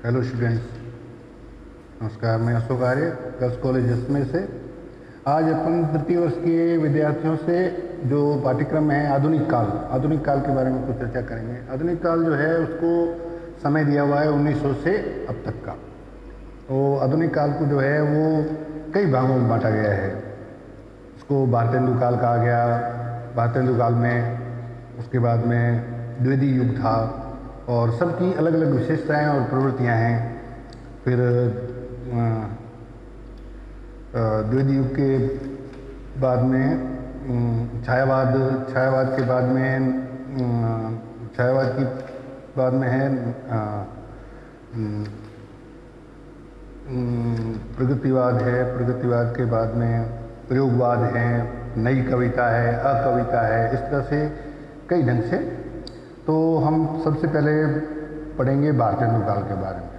Hello students, नमस्कार। मैं अशोक आर्य, girls college Ajmer से। आज अपन तृतीय वर्ष के विद्यार्थियों से जो पाठ्यक्रम है आधुनिक काल के बारे में कुछ चर्चा करेंगे। आधुनिक काल जो है उसको समय दिया हुआ है 1900 से अब तक का। तो आधुनिक काल को जो है वो कई भागों में बांटा गया है। उसको भारतेंदु काल कहा गया। भारतेंदु काल में उसके बाद में द्विवेदी युग था और सबकी अलग अलग विशेषताएं और प्रवृत्तियां हैं। फिर द्विवेदी युग के बाद में छायावाद के बाद में छायावाद की बाद में है प्रगतिवाद है। प्रगतिवाद के बाद में प्रयोगवाद है, नई कविता है, अकविता है, इस तरह से कई ढंग से। तो हम सबसे पहले पढ़ेंगे भारतेंदु काल के बारे में।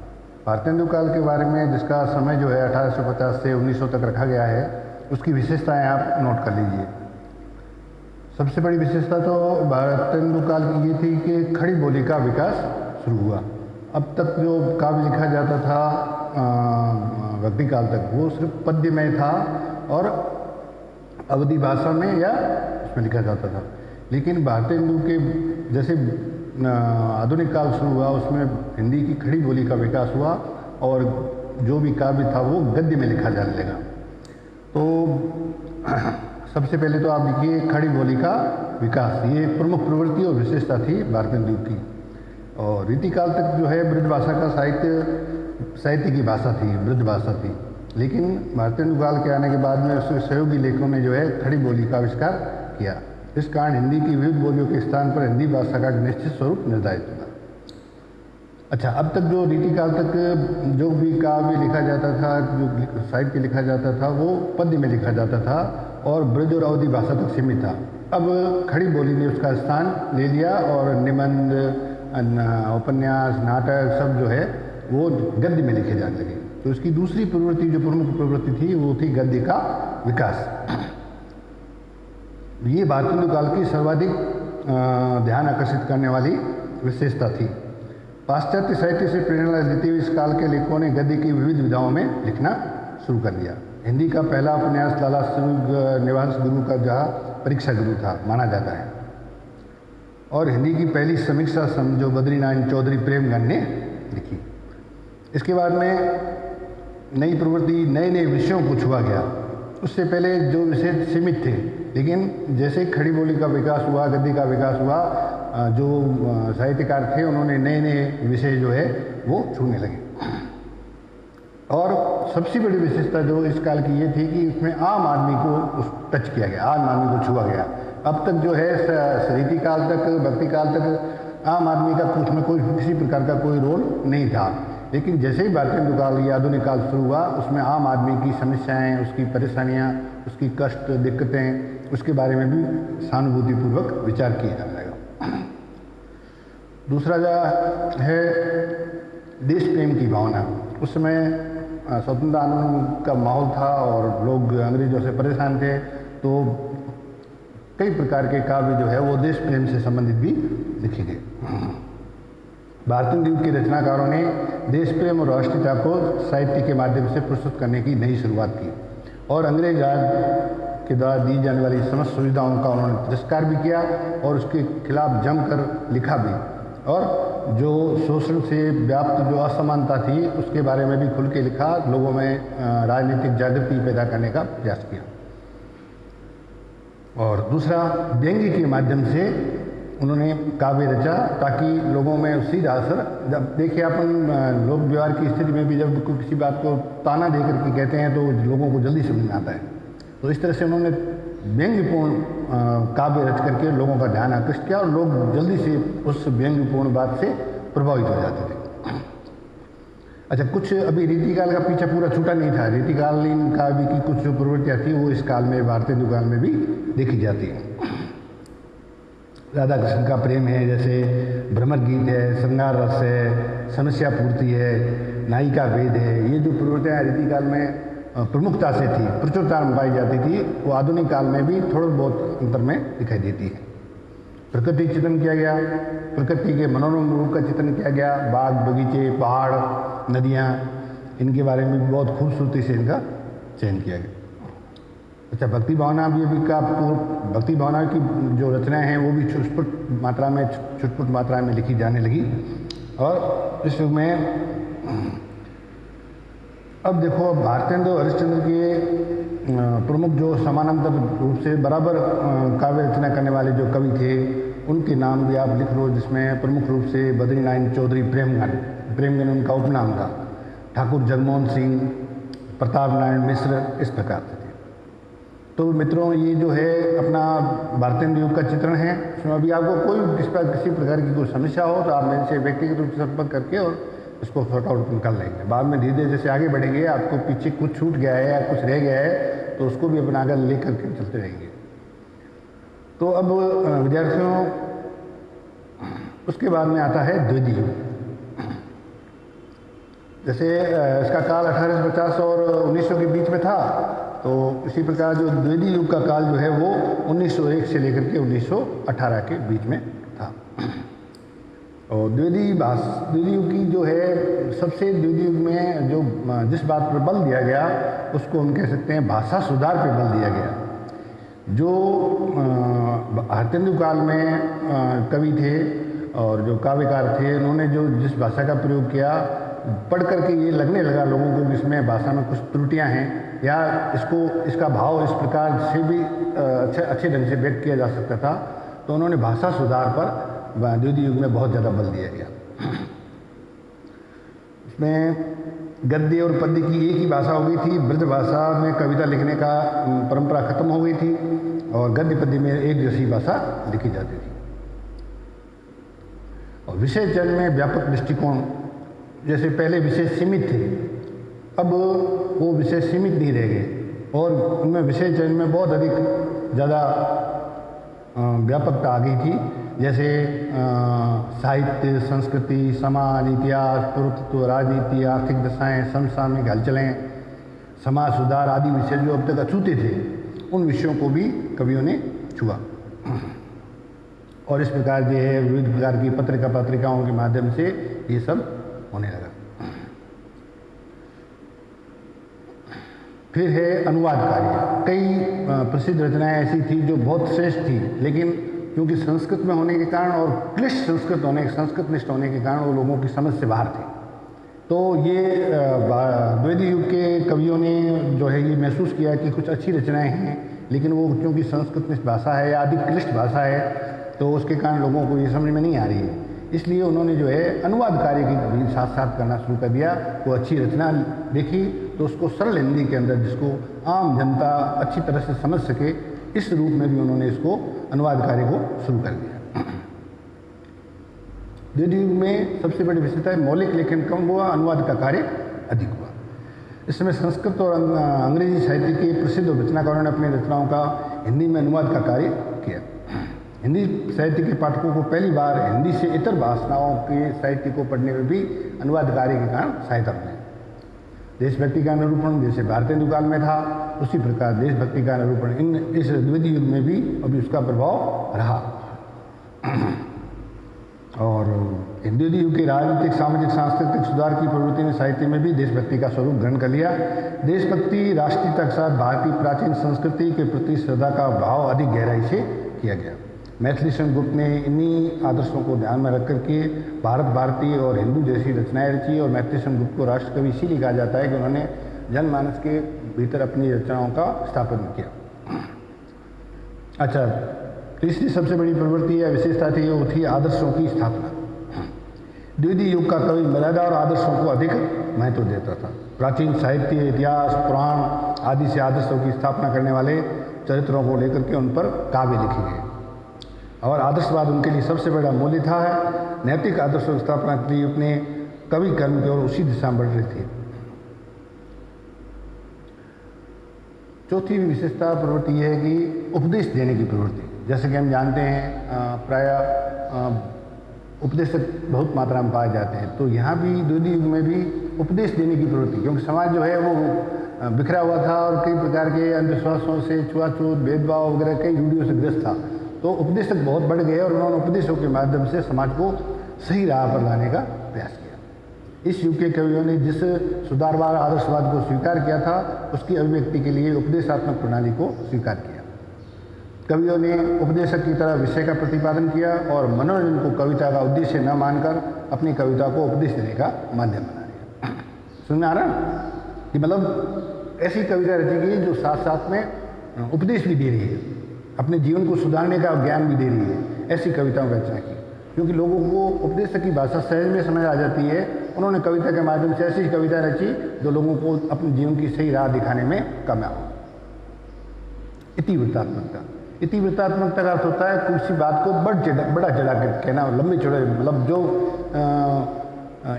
भारतेंदु काल के बारे में जिसका समय जो है 1850 से 1900 तक रखा गया है, उसकी विशेषताएं आप नोट कर लीजिए। सबसे बड़ी विशेषता तो भारतेंदु काल की ये थी कि खड़ी बोली का विकास शुरू हुआ। अब तक जो काव्य लिखा जाता था भक्ति काल तक, वो सिर्फ पद्य में था और अवधी भाषा में या उसमें लिखा जाता था। लेकिन भारतेंदु के जैसे आधुनिक काल शुरू हुआ, उसमें हिंदी की खड़ी बोली का विकास हुआ और जो भी काव्य था वो गद्य में लिखा जाने लगा। तो सबसे पहले तो आप लिखिए खड़ी बोली का विकास, ये प्रमुख प्रवृत्ति और विशेषता थी भारतेंदु की। और रीतिकाल तक जो है ब्रज भाषा का साहित्य की भाषा थी, ब्रज भाषा थी। लेकिन भारतेंदु काल के आने के बाद में उसके सहयोगी लेखकों ने जो है खड़ी बोली का आविष्कार किया। इस कारण हिंदी की विविध बोलियों के स्थान पर हिंदी भाषा का निश्चित स्वरूप निर्धारित हुआ। अच्छा, अब तक जो रीतिकाल तक जो भी काव्य लिखा जाता था, जो साहित्य लिखा जाता था, वो पद्य में लिखा जाता था और ब्रज और अवधी भाषा तक सीमित था। अब खड़ी बोली ने उसका स्थान ले लिया और निबंध, उपन्यास, नाटक सब जो है वो गद्य में लिखे जाने लगे। तो इसकी दूसरी प्रवृत्ति, जो प्रमुख प्रवृत्ति थी, वो थी गद्य का विकास। ये भारतेंदु काल की सर्वाधिक ध्यान आकर्षित करने वाली विशेषता थी। पाश्चात्य साहित्य से प्रेरणा लेते हुए इस काल के लेखकों ने गद्य की विविध विधाओं में लिखना शुरू कर दिया। हिंदी का पहला उपन्यास लाला श्रीनिवास गुरु का जहाँ परीक्षा गुरु था माना जाता है, और हिंदी की पहली समीक्षा जो बद्रीनारायण चौधरी प्रेमगन ने लिखी। इसके बाद में नई प्रवृत्ति, नए नए विषयों को छुआ गया। उससे पहले जो विषय सीमित थे, लेकिन जैसे खड़ी बोली का विकास हुआ, गद्य का विकास हुआ, जो साहित्यकार थे उन्होंने नए नए विषय जो है वो छूने लगे। और सबसे बड़ी विशेषता जो इस काल की ये थी कि इसमें आम आदमी को टच किया गया, आम आदमी को छुआ गया। अब तक जो है रीति काल तक, भक्ति काल तक आम आदमी का उसमें कोई किसी प्रकार का कोई रोल नहीं था। लेकिन जैसे ही भारतेंदु काल या आधुनिक काल शुरू हुआ, उसमें आम आदमी की समस्याएं, उसकी परेशानियां, उसकी कष्ट, दिक्कतें, उसके बारे में भी सहानुभूतिपूर्वक विचार किया जाने लगा। दूसरा जो है देश प्रेम की भावना। उस समय स्वतंत्रता आंदोलन का माहौल था और लोग अंग्रेजों से परेशान थे, तो कई प्रकार के काव्य जो है वो देश प्रेम से संबंधित भी लिखे गए। भारतेंदु युग के रचनाकारों ने देश प्रेम और राष्ट्रीयता को साहित्य के माध्यम से प्रस्तुत करने की नई शुरुआत की और अंग्रेज राज के द्वारा दी जाने वाली समस्त सुविधाओं का उन्होंने तिरस्कार भी किया और उसके खिलाफ जमकर लिखा भी, और जो शोषण से व्याप्त जो असमानता थी उसके बारे में भी खुल के लिखा, लोगों में राजनीतिक जागृति पैदा करने का प्रयास किया। और दूसरा, व्यंग्य के माध्यम से उन्होंने काव्य रचा ताकि लोगों में सीधा असर। जब देखिए अपन लोक व्यवहार की स्थिति में भी जब कोई किसी बात को ताना दे करके कहते हैं तो लोगों को जल्दी समझ में आता है। तो इस तरह से उन्होंने व्यंग्यपूर्ण काव्य रच करके लोगों का ध्यान आकृष्ट किया और लोग जल्दी से उस व्यंग्यपूर्ण बात से प्रभावित हो जाते थे। अच्छा, कुछ अभी रीतिकाल का पीछा पूरा छूटा नहीं था। रीतिकालीन काव्य की कुछ जो प्रवृत्तियाँ थी वो इस काल में, भारतेंदु काल में भी देखी जाती हैं। राधा कृष्ण का प्रेम है, जैसे भ्रमर गीत है, श्रृंगार रस है, समस्या पूर्ति है, नायिका वेद है। ये जो प्रवृत्तियाँ रीतिकाल में प्रमुखता से थी, प्रचुरता में पाई जाती थी, वो आधुनिक काल में भी थोड़ा बहुत अंतर में दिखाई देती है। प्रकृति चित्रण किया गया, प्रकृति के मनोरम रूप का चित्रण किया गया, बाग बगीचे, पहाड़, नदियाँ, इनके बारे में भी बहुत खूबसूरती से इनका चयन किया गया। अच्छा, भक्ति भावना भक्ति भावना की जो रचनाएं हैं वो भी छुटपुट मात्रा में लिखी जाने लगी। और इस युग में अब देखो, भारतेंदु हरिश्चंद्र के प्रमुख जो समानांतर रूप से बराबर काव्य रचना करने वाले जो कवि थे, उनके नाम भी आप लिख लो, जिसमें प्रमुख रूप से बद्रीनारायण चौधरी प्रेमगन उनका उपनाम था, ठाकुर जगमोहन सिंह, प्रताप नारायण मिश्र, इस प्रकार से थे। तो मित्रों, ये जो है अपना भारतेंदु युग का चित्रण है। इसमें अभी आपको कोई किसी प्रकार की कोई समस्या हो तो आप मेरे से व्यक्तिगत रूप से संपर्क करके और इसको सॉर्ट आउट कर लेंगे। बाद में धीरे धीरे जैसे आगे बढ़ेंगे, आपको पीछे कुछ छूट गया है या कुछ रह गया है तो उसको भी अपना आगे ले करके चलते रहेंगे। तो अब विद्यार्थियों, उसके बाद में आता है द्वितीय युग। जैसे इसका काल 1850 और 1900 के बीच में था, तो इसी प्रकार जो द्वितीय युग का काल जो है वो 1901 से लेकर के 1918 के बीच में था। और द्वितीय युग की जो है सबसे द्वितीय युग में जो जिस बात पर बल दिया गया उसको हम कह सकते हैं भाषा सुधार पर बल दिया गया। जो भारतेंदु काल में कवि थे और जो काव्यकार थे, उन्होंने जो जिस भाषा का प्रयोग किया, पढ़ करके ये लगने लगा लोगों को कि इसमें भाषा में कुछ त्रुटियां हैं या इसका भाव इस प्रकार से भी अच्छे ढंग से व्यक्त किया जा सकता था, तो उन्होंने भाषा सुधार पर द्वितीय युग में बहुत ज़्यादा बल दिया गया। इसमें गद्य और पद्य की एक ही भाषा हो गई थी। ब्रज भाषा में कविता लिखने का परंपरा खत्म हो गई थी और गद्य पद्य में एक जैसी भाषा लिखी जाती थी। और विषय चयन में व्यापक दृष्टिकोण, जैसे पहले विषय सीमित थे, अब वो विषय सीमित नहीं रह गए और उनमें विषय चयन में बहुत अधिक ज़्यादा व्यापकता आ गई थी। जैसे साहित्य, संस्कृति, समाज, इतिहास, पुरातत्व, राजनीति, आर्थिक दशाएं, समसामयिक हलचलें, समाज सुधार आदि विषय जो अब तक अछूते थे, उन विषयों को भी कवियों ने छुआ। और इस प्रकार जो है विविध प्रकार की पत्रिकाओं के माध्यम से ये सब होने लगा। फिर है अनुवाद कार्य। कई प्रसिद्ध रचनाएं ऐसी थी जो बहुत श्रेष्ठ थी, लेकिन क्योंकि संस्कृत में होने के कारण और क्लिष्ट संस्कृतनिष्ठ होने के कारण वो लोगों की समझ से बाहर थे। तो ये द्वितीय युग के कवियों ने जो है ये महसूस किया कि कुछ अच्छी रचनाएं हैं, लेकिन वो क्योंकि संस्कृतनिष्ठ भाषा है या अधिक क्लिष्ट भाषा है, तो उसके कारण लोगों को ये समझ में नहीं आ रही है। इसलिए उन्होंने जो है अनुवाद कार्य की भी साथ साथ करना शुरू कर दिया। वो अच्छी रचना देखी तो उसको सरल हिंदी के अंदर, जिसको आम जनता अच्छी तरह से समझ सके, इस रूप में भी उन्होंने इसको अनुवाद कार्य को शुरू कर दिया। द्वितीय युग में सबसे बड़ी विशेषता है मौलिक लेखन कम हुआ, अनुवाद का कार्य अधिक हुआ। इस समय संस्कृत और अंग्रेजी साहित्य के प्रसिद्ध रचनाकारों ने अपनी रचनाओं का हिंदी में अनुवाद का कार्य किया। हिंदी साहित्य के पाठकों को पहली बार हिंदी से इतर भाषाओं के साहित्य को पढ़ने में भी अनुवाद कार्य के कारण सहायता मिली। देशभक्ति का निरूपण जैसे भारतेंदु काल में था, उसी प्रकार देशभक्ति का निरूपण इस द्वितीय युग में भी अभी उसका प्रभाव रहा। और द्वितीय युग के राजनीतिक, सामाजिक, सांस्कृतिक सुधार की प्रवृत्ति ने साहित्य में भी देशभक्ति का स्वरूप ग्रहण कर लिया। देशभक्ति, राष्ट्रीयता के साथ भारतीय प्राचीन संस्कृति के प्रति श्रद्धा का भाव अधिक गहराई से किया गया। मैथिली गुप्त ने इन्हीं आदर्शों को ध्यान में रख करके भारत भारती और हिंदू जैसी रचनाएं रची। और मैथिली गुप्त को राष्ट्रकवि इसीलिए कहा जाता है कि उन्होंने जनमानस के भीतर अपनी रचनाओं का स्थापन किया। अच्छा, तीसरी सबसे बड़ी प्रवृत्ति या विशेषता थी, वो थी आदर्शों की स्थापना। द्वितीय युग का कवि मर्यादा और आदर्शों को अधिक महत्व देता था। प्राचीन साहित्य, इतिहास, पुराण आदि से आदर्शों की स्थापना करने वाले चरित्रों को लेकर के उन पर काव्य लिखे गए और आदर्शवाद उनके लिए सबसे बड़ा मूल्य था। नैतिक आदर्शों की स्थापना के लिए अपने कवि कर्म की ओर उसी दिशा में बढ़ रहे थे। चौथी विशेषता प्रवृत्ति यह है कि उपदेश देने की प्रवृत्ति। जैसे कि हम जानते हैं प्रायः उपदेशक बहुत मात्रा में पाए जाते हैं, तो यहाँ भी द्वितीय युग में भी उपदेश देने की प्रवृत्ति, क्योंकि समाज जो है वो बिखरा हुआ था और कई प्रकार के अंधविश्वासों से, छुआछूत, भेदभाव वगैरह कई रूढ़ियों से ग्रस्त था। तो उपदेशक बहुत बढ़ गए और उन्होंने उपदेशों के माध्यम से समाज को सही राह पर लाने का प्रयास किया। इस युग के कवियों ने जिस सुधारवाद आदर्शवाद को स्वीकार किया था उसकी अभिव्यक्ति के लिए उपदेशात्मक प्रणाली को स्वीकार किया। कवियों ने उपदेशक की तरह विषय का प्रतिपादन किया और मनोरंजन को कविता का उद्देश्य न मानकर अपनी कविता को उपदेश देने का माध्यम बना दिया। सुन में आ रहा ना कि मतलब ऐसी कविता रची गई जो साथ साथ में उपदेश भी दे रही है, अपने जीवन को सुधारने का ज्ञान भी दे रही है। ऐसी कविताओं की रचना की क्योंकि लोगों को उपदेशक की भाषा सहज में समझ आ जाती है। उन्होंने कविता के माध्यम से ऐसी कविता रची जो लोगों को अपने जीवन की सही राह दिखाने में कामयाब हो। इतिवृत्तात्मकता, इतिवृत्तात्मकता का अर्थ होता है किसी बात को बड़ा चढ़ा के कहना, लंबे चौड़े, मतलब जो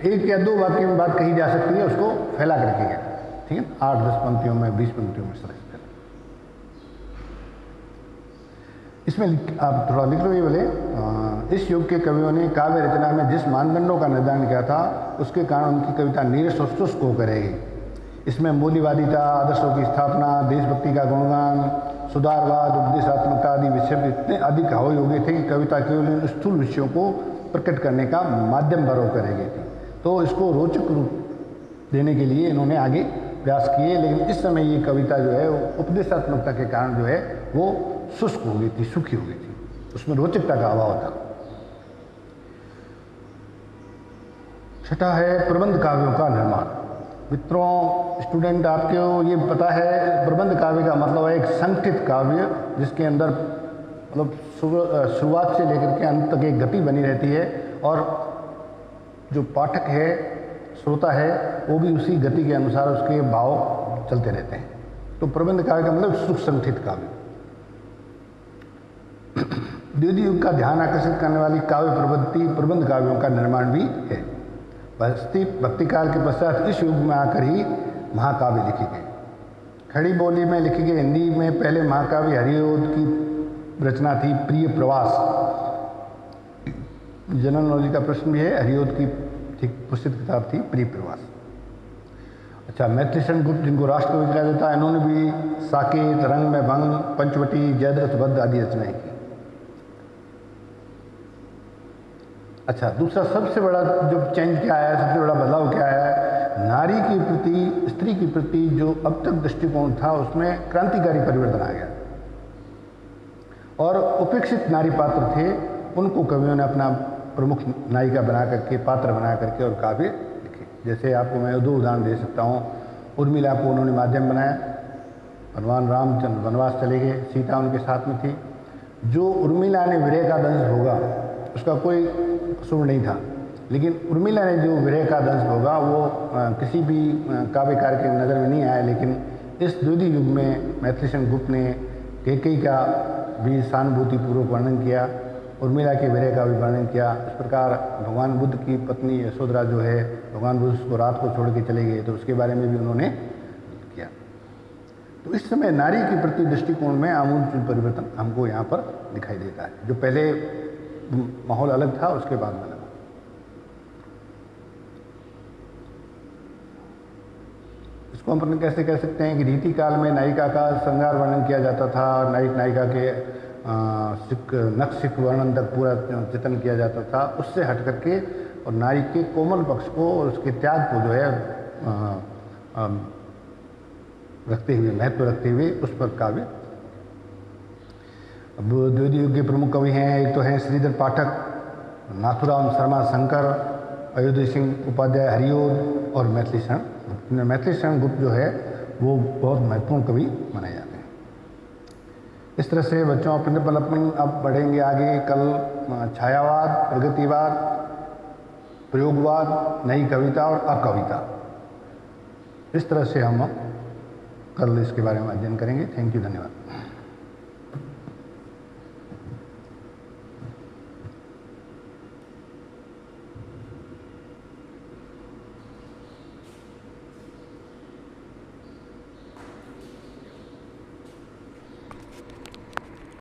एक या दो वाक्य में बात कही जा सकती है उसको फैला करके कहना, ठीक है, 8-10 पंक्तियों में, 20 पंक्तियों में सरस। इसमें आप थोड़ा लिख लो ये बोले, इस युग के कवियों ने काव्य रचना में जिस मानदंडों का निर्धारण किया था उसके कारण उनकी कविता नीरस और शुष्क हो करेगी। इसमें मूल्यवादिता, आदर्शों की स्थापना, देशभक्ति का गुणगान, सुधारवाद, उपदेशात्मकता आदि विषय इतने अधिक हावी हो गए थे कि कविता केवल इन स्थूल विषयों को प्रकट करने का माध्यम बरौ कर गई थी। तो इसको रोचक रूप देने के लिए इन्होंने आगे प्रयास किए, लेकिन इस समय ये कविता जो है उपदेशात्मकता के कारण जो है वो शुष्क हो गई थी, सूखी हो गई थी, उसमें रोचकता का अभाव था। छठा है प्रबंध काव्यों का निर्माण। मित्रों, स्टूडेंट, आपको ये पता है प्रबंध काव्य का मतलब है एक संगठित काव्य जिसके अंदर मतलब शुरुआत से लेकर के अंत तक एक गति बनी रहती है और जो पाठक है, श्रोता है, वो भी उसी गति के अनुसार उसके भाव चलते रहते हैं। तो प्रबंध काव्य का मतलब सुसंगठित काव्य। द्वितीय युग का ध्यान आकर्षित करने वाली काव्य प्रवृत्ति प्रबंध काव्यों का निर्माण भी है। भक्ति काल के पश्चात इस युग में आकर ही महाकाव्य लिखे गए। खड़ी बोली में लिखी गई हिंदी में पहले महाकाव्य हरिओद की रचना थी प्रिय प्रवास। जनरल नॉलेज का प्रश्न भी है, हरिओद की ठीक प्रसिद्ध किताब थी प्रिय प्रवास। अच्छा, मैथिली शरण गुप्त जिनको राष्ट्रकवि कहा जाता है, इन्होंने भी साकेत, रंग में भंग, पंचवटी, जयद्रथ वध आदि रचनाएं की। अच्छा, दूसरा सबसे बड़ा जो चेंज क्या आया, सबसे बड़ा बदलाव क्या आया, नारी के प्रति, स्त्री के प्रति जो अब तक दृष्टिकोण था उसमें क्रांतिकारी परिवर्तन आ गया और उपेक्षित नारी पात्र थे उनको कवियों ने अपना प्रमुख नायिका बना करके, पात्र बना करके और काव्य लिखे। जैसे आपको मैं 2 उदाहरण दे सकता हूँ। उर्मिला को उन्होंने माध्यम बनाया, भगवान रामचंद्र वनवास चले गए, सीता उनके साथ में थी। जो उर्मिला ने विरह का दंश भोगा उसका कोई कसूर नहीं था, लेकिन उर्मिला ने जो विरह का दंश भोगा वो किसी भी काव्यकार के नज़र में नहीं आया। लेकिन इस द्वितीय युग में मैथिली शरण गुप्त ने कैकेयी का भी सहानुभूतिपूर्वक वर्णन किया, उर्मिला के विरह का भी वर्णन किया। इस प्रकार भगवान बुद्ध की पत्नी यशोधरा जो है, भगवान बुद्ध उसको रात को छोड़ के चले गए तो उसके बारे में भी उन्होंने किया। तो इस समय नारी के प्रति दृष्टिकोण में आमूल परिवर्तन हमको यहाँ पर दिखाई देता है। जो पहले माहौल अलग था उसके बाद में अलग। इसको हम अपन कैसे कह सकते हैं कि रीति काल में नायिका का श्रृंगार वर्णन किया जाता था, नायक नायिका के नक्शिक वर्णन तक पूरा चित्रण किया जाता था। उससे हट करके और नारी के कोमल पक्ष को और उसके त्याग को जो है रखते हुए, महत्व रखते हुए उस पर काव्य। अब द्वितीय युग के प्रमुख कवि हैं, एक तो हैं श्रीधर पाठक, नाथुराम शर्मा शंकर, अयोध्या सिंह उपाध्याय हरिओद और मैथिली शरण। मैथिली शरण गुप्त जो है वो बहुत महत्वपूर्ण कवि माने जाते हैं। इस तरह से बच्चों अपने डेवलपमेंट अब बढ़ेंगे आगे। कल छायावाद, प्रगतिवाद, प्रयोगवाद, नई कविता और अकविता, इस तरह से हम कल इसके बारे में अध्ययन करेंगे। थैंक यू, धन्यवाद।